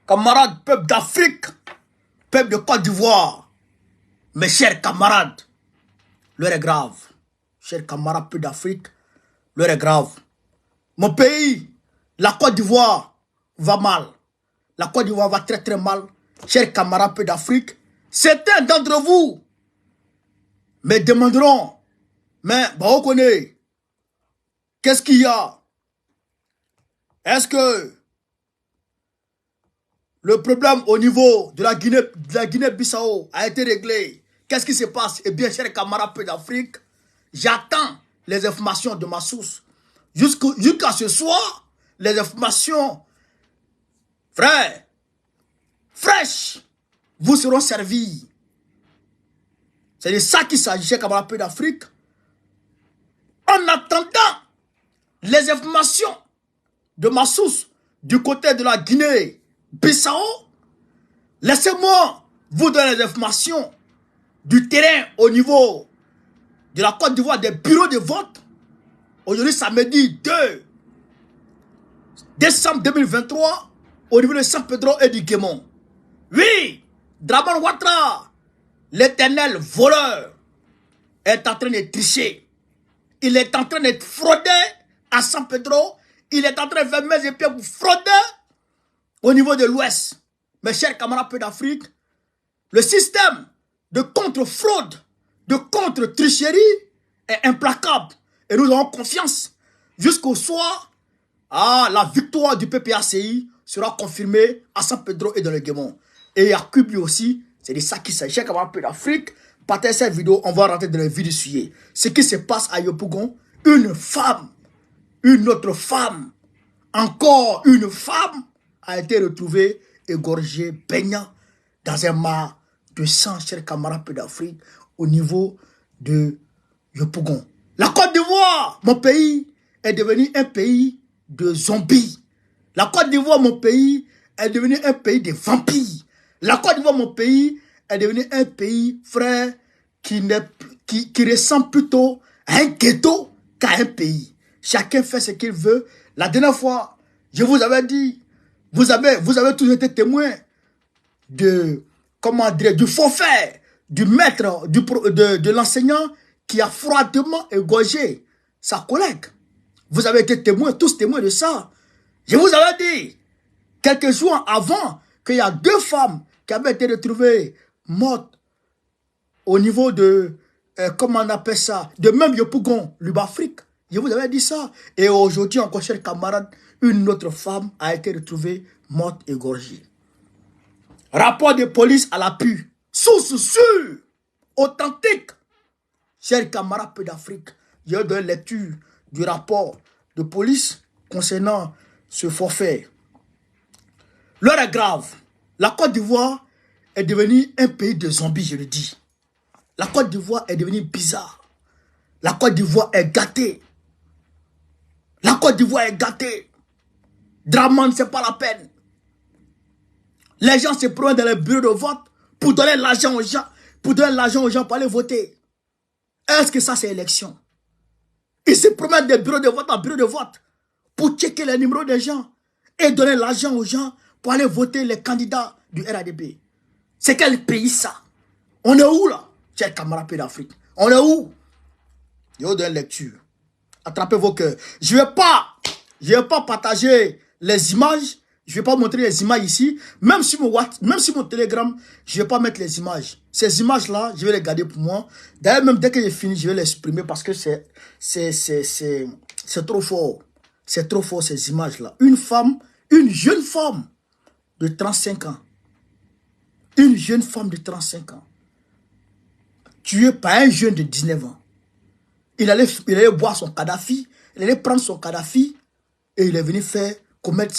camarades, peuple d'Afrique, peuple de Côte d'Ivoire, mes chers camarades, l'heure est grave. Chers camarades, peuple d'Afrique, l'heure est grave. Mon pays, la Côte d'Ivoire, va mal. La Côte d'Ivoire va très très mal. Chers camarades, peuple d'Afrique, certains d'entre vous me demanderont, mais on connaît, qu'est-ce qu'il y a? Est-ce que le problème au niveau de la Guinée-Bissau a été réglé? Qu'est-ce qui se passe? Eh bien, chers camarades peu d'Afrique, j'attends les informations de ma source. Jusqu'à ce soir, les informations, frères, fraîches, vous seront servies. C'est de ça qu'il s'agit, chers camarades peu d'Afrique. En attendant les informations de ma source du côté de la Guinée-Bissau, laissez-moi vous donner les informations du terrain au niveau de la Côte d'Ivoire, des bureaux de vote. Aujourd'hui, samedi 2 décembre 2023, au niveau de San Pedro et du Guémon. Oui, Dramane Ouattara, l'éternel voleur, est en train de tricher. Il est en train de frauder à San Pedro. Il est en train de faire mes pieds pour frauder au niveau de l'Ouest. Mes chers camarades peu d'Afrique, le système de contre-fraude, de contre-tricherie est implacable. Et nous avons confiance jusqu'au soir. La victoire du PPACI sera confirmée à San Pedro et dans le Guémon. Et à Cuba aussi, c'est de ça qui s'agit. Chers camarades peu d'Afrique, partagez cette vidéo, on va rentrer dans le vif du sujet. Ce qui se passe à Yopougon, une femme, une autre femme, encore une femme a été retrouvée égorgée, baignant dans un mar de sang, chers camarades peu d'Afrique, au niveau de Yopougon. La Côte d'Ivoire, mon pays, est devenu un pays de zombies. La Côte d'Ivoire, mon pays, est devenu un pays de vampires. La Côte d'Ivoire, mon pays, est devenu un pays, frère, qui ressemble plutôt à un ghetto qu'à un pays. Chacun fait ce qu'il veut. La dernière fois, je vous avais dit, vous avez tous été témoins de, comment dire, du forfait du maître, de l'enseignant qui a froidement égorgé sa collègue. Vous avez été témoins, tous témoins de ça. Je vous avais dit, quelques jours avant, qu'il y a 2 femmes qui avaient été retrouvées mortes au niveau de, comment on appelle ça, de même Yopougon, l'Ubafrique. Je vous avais dit ça. Et aujourd'hui, encore, chers camarades, une autre femme a été retrouvée morte égorgée. Rapport de police à l'appui. Source sûre, authentique. Chers camarades peu d'Afrique, j'ai donné lecture du rapport de police concernant ce forfait. L'heure est grave. La Côte d'Ivoire est devenue un pays de zombies, je le dis. La Côte d'Ivoire est devenue bizarre. La Côte d'Ivoire est gâtée. La Côte d'Ivoire est gâtée. Dramane, c'est pas la peine. Les gens se prennent dans les bureaux de vote pour donner l'argent aux gens, pour aller voter. Est-ce que ça c'est élection? Ils se promènent des bureaux de vote en bureau de vote pour checker les numéros des gens et donner l'argent aux gens pour aller voter les candidats du RADP. C'est quel pays ça? On est où là, chers camarades d'Afrique? On est où? Je vous donne lecture. Attrapez vos cœurs. Je vais pas partager les images. Je vais pas montrer les images ici. Même sur mon Telegram, je vais pas mettre les images. Ces images-là, je vais les garder pour moi. D'ailleurs, même dès que j'ai fini, je vais les supprimer parce que c'est trop fort. C'est trop fort, ces images-là. Une jeune femme de 35 ans. Une jeune femme de 35 ans. Tuée par un jeune de 19 ans. Il allait boire son Kadhafi. Il allait prendre son Kadhafi et il est venu commettre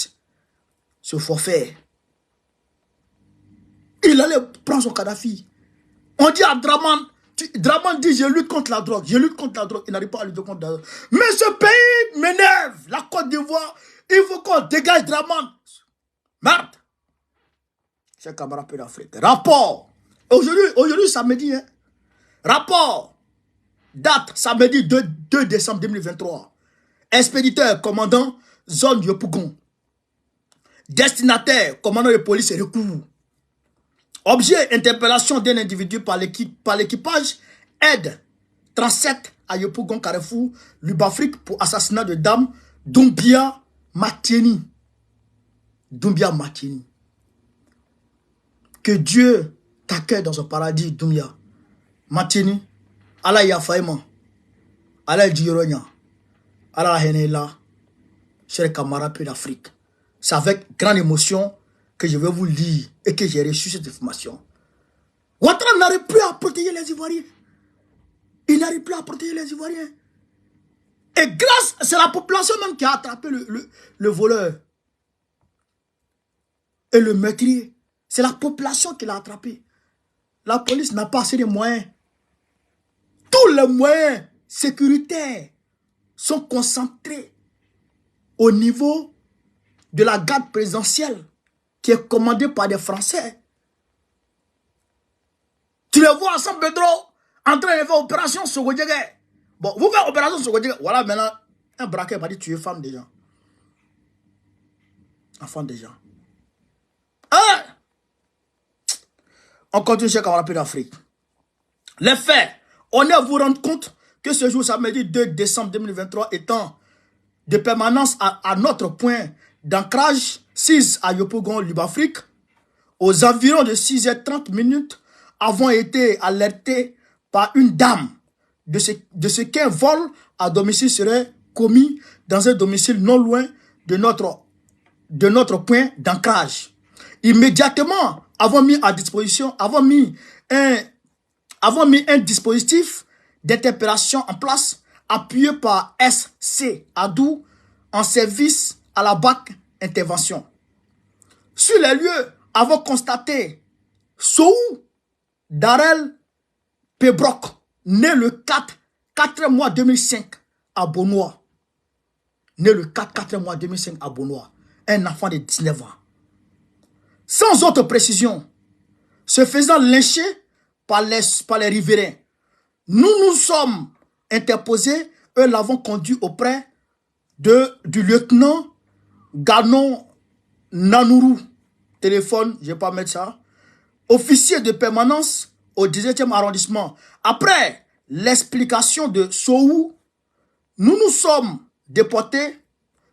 ce forfait. Il allait prendre son Kadhafi. On dit à Dramane, Dramane dit je lutte contre la drogue. Je lutte contre la drogue. Il n'arrive pas à lutter contre la drogue. Mais ce pays m'énerve. La Côte d'Ivoire, il faut qu'on dégage Dramane. Merde. Chers camarades d'Afrique. Rapport. Aujourd'hui samedi. Hein. Rapport. Date samedi 2 décembre 2023. Expéditeur commandant zone Yopougon. Destinataire, commandant de police et recours. Objet, interpellation d'un individu par l'équipage. Aide 37 à Yopougon Carrefour, Lubafrique pour assassinat de dame Doumbia Matieni. Doumbia Matieni. Que Dieu t'accueille dans son paradis, Doumbia Matieni. Allah Yafaïma. Allah Djironya. Allah Henela. Chers camarades d'Afrique. C'est avec grande émotion que je vais vous lire et que j'ai reçu cette information. Ouattara n'arrive plus à protéger les Ivoiriens. Il n'arrive plus à protéger les Ivoiriens. Et grâce, c'est la population même qui a attrapé le voleur. Et le meurtrier. C'est la population qui l'a attrapé. La police n'a pas assez de moyens. Tous les moyens sécuritaires sont concentrés au niveau de la garde présidentielle qui est commandée par des Français. Tu les vois ensemble, Pedro, en train de faire opération Sogodjege. Bon, vous faites opération Sogodjege. Voilà, maintenant, un braquet va dire tuer femme des gens. Enfant des gens. Hein? On continue chez Camarapé d'Afrique. Les faits. On est à vous rendre compte que ce jour, samedi 2 décembre 2023, étant de permanence à notre point d'ancrage 6 à Yopougon, Lubafrique, aux environs de 6h30, avons été alertés par une dame de ce qu'un vol à domicile serait commis dans un domicile non loin de notre point d'ancrage. Immédiatement, avons mis un dispositif d'interpellation en place, appuyé par SC Adou, en service à la BAC intervention. Sur les lieux, avons constaté Sou Darel Pebrock, né le 4 mois 2005 à Bonois. Né le 4 mois 2005 à Bonois. Un enfant de 19 ans. Sans autre précision, se faisant lyncher par les riverains. Nous sommes interposés et l'avons conduit auprès du lieutenant Ganon Nanourou. Téléphone, je ne vais pas mettre ça. Officier de permanence au 17e arrondissement. Après l'explication de Sou, nous sommes déportés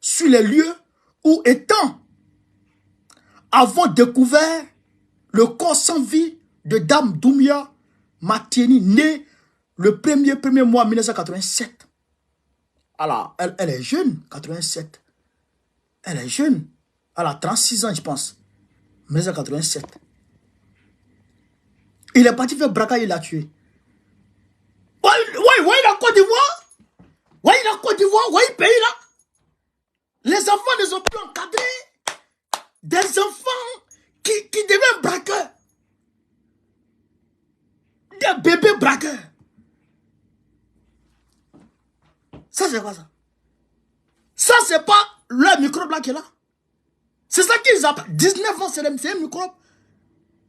sur les lieux où, étant, avons découvert le corps sans vie de Dame Doumbia Matieni, née le 1er mois 1987. Alors, elle est jeune, 87. Elle est jeune. Elle a 36 ans, je pense. 1987. Il est parti faire braquage, il l'a tué. Ouais, la Côte d'Ivoire. Ouais, la Côte d'Ivoire. Ouais, le pays là. Les enfants ne sont plus encadrés. Des enfants qui deviennent braqueurs. Des bébés braqueurs. Ça, c'est quoi ça? Ça, c'est pas le microbe là qui est là. C'est ça qu'ils appellent. 19 ans, c'est un microbe.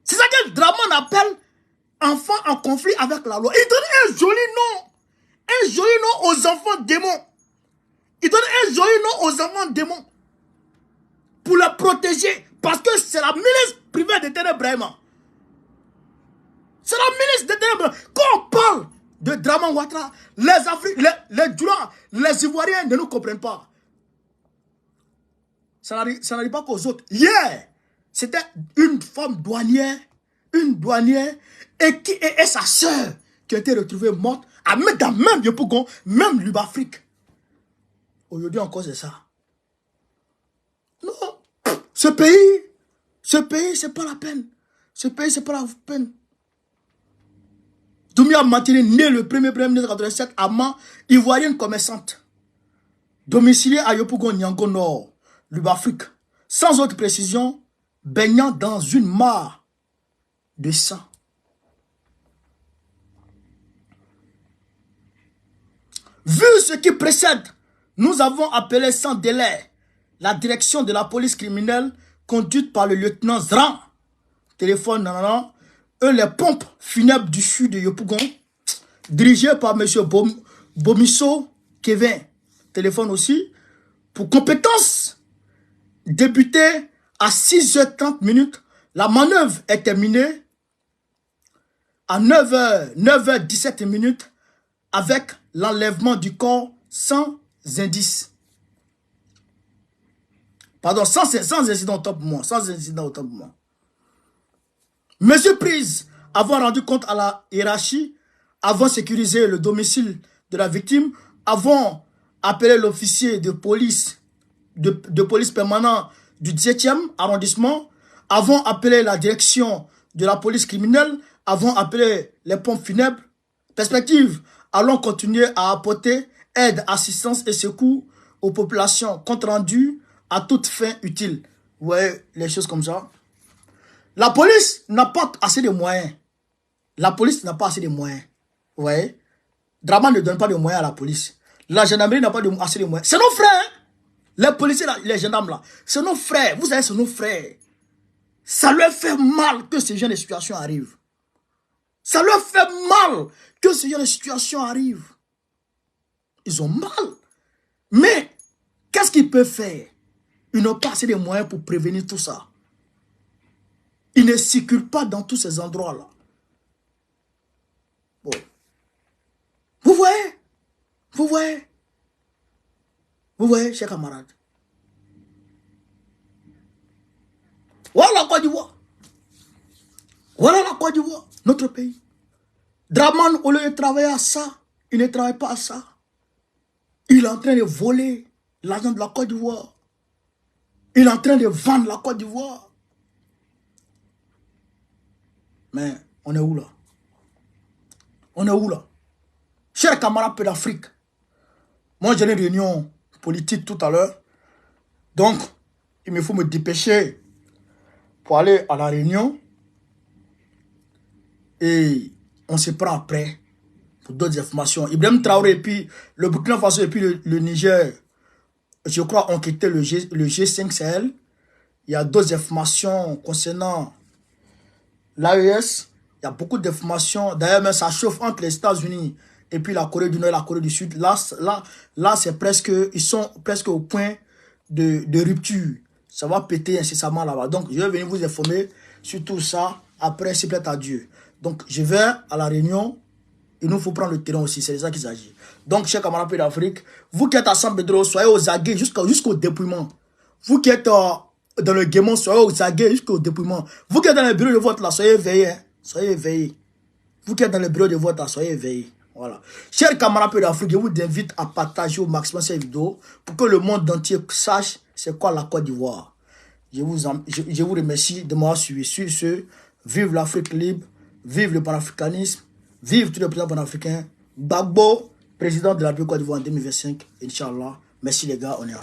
C'est ça que Draman appelle enfant en conflit avec la loi. Il donne un joli nom. Un joli nom aux enfants démons. Il donne un joli nom aux enfants démons. Pour les protéger. Parce que c'est la milice privée de Ténébrahima. C'est la milice de Ténébrahima. Quand on parle de Draman Ouattara, les Djoula, les Ivoiriens ne nous comprennent pas. Ça n'arrive pas qu'aux autres. Hier, c'était une femme douanière, et sa soeur qui a été retrouvée morte dans même Yopougon, même Lubafrique. Aujourd'hui encore c'est ça. Non, ce pays, c'est pas la peine. Ce pays, c'est pas la peine. Doumbia Matieni, né le 1er 1987 à Man, ivoirienne commerçante. Domiciliée à Yopougon, Niango Nord, Lubafrique. Sans autre précision, baignant dans une mare de sang. Vu ce qui précède, nous avons appelé sans délai la direction de la police criminelle conduite par le lieutenant Zran. Téléphone, nanana. Les pompes funèbres du sud de Yopougon, dirigées par M. Bomisso Kevin. Téléphone aussi. Pour compétence, débuté À 6h30, la manœuvre est terminée. À 9h17 avec l'enlèvement du corps sans indice. Pardon, sans incident autant pour moi. Sans incident autant pour moi. Mesures prises avons rendu compte à la hiérarchie, avons sécurisé le domicile de la victime, avons appelé l'officier de police permanent du 17e arrondissement, avons appelé la direction de la police criminelle, avons appelé les pompes funèbres. Perspective, allons continuer à apporter aide, assistance et secours aux populations, compte rendu à toute fin utile. Vous voyez les choses comme ça. La police n'a pas assez de moyens. La police n'a pas assez de moyens. Vous voyez? Draman ne donne pas de moyens à la police. La gendarmerie n'a pas assez de moyens. C'est nos frères. Hein? Les policiers, les gendarmes là. C'est nos frères. Vous savez, c'est nos frères. Ça leur fait mal que ce genre de situation arrive. Ça leur fait mal que ce genre de situation arrive. Ils ont mal. Mais, qu'est-ce qu'ils peuvent faire? Ils n'ont pas assez de moyens pour prévenir tout ça. Ils ne circulent pas dans tous ces endroits-là. Bon. Vous voyez? Vous voyez? Vous voyez, chers camarades? Voilà la Côte d'Ivoire. Voilà la Côte d'Ivoire, notre pays. Draman, au lieu de travailler à ça, il ne travaille pas à ça. Il est en train de voler l'argent de la Côte d'Ivoire. Il est en train de vendre la Côte d'Ivoire. Mais on est où là? On est où là? Chers camarades d'Afrique, moi j'ai une réunion politique tout à l'heure. Donc, il me faut me dépêcher pour aller à la réunion. Et on se prend après pour d'autres informations. Ibrahim Traoré et puis le Burkina Faso et puis le Niger, je crois, ont quitté le G5 Sahel. Il y a d'autres informations concernant l'AES. Il y a beaucoup d'informations. D'ailleurs, même ça chauffe entre les États-Unis et puis la Corée du Nord et la Corée du Sud. Là c'est presque, ils sont presque au point de rupture. Ça va péter incessamment là-bas. Donc, je vais venir vous informer sur tout ça après, s'il plaît à Dieu. Donc, je vais à la réunion. Il nous faut prendre le terrain aussi. C'est de ça qu'il s'agit. Donc, chers camarades d'Afrique, vous qui êtes à San Pedro, soyez aux aguets jusqu'au dépouillement. Vous qui êtes dans le Guémon, soyez aux aguets jusqu'au dépouillement. Vous qui êtes dans le bureau de vote là, soyez éveillés. Hein. Soyez éveillés. Vous qui êtes dans le bureau de vote là, soyez éveillés. Voilà. Chers camarades d'Afrique, je vous invite à partager au maximum cette vidéo pour que le monde entier sache c'est quoi la Côte d'Ivoire. Je vous remercie de m'avoir suivi. Sur ce, vive l'Afrique libre, vive le panafricanisme, vive tous les présidents panafricains. Gbagbo, président de la République Côte d'Ivoire en 2025, Inch'Allah. Merci les gars, on est ensemble.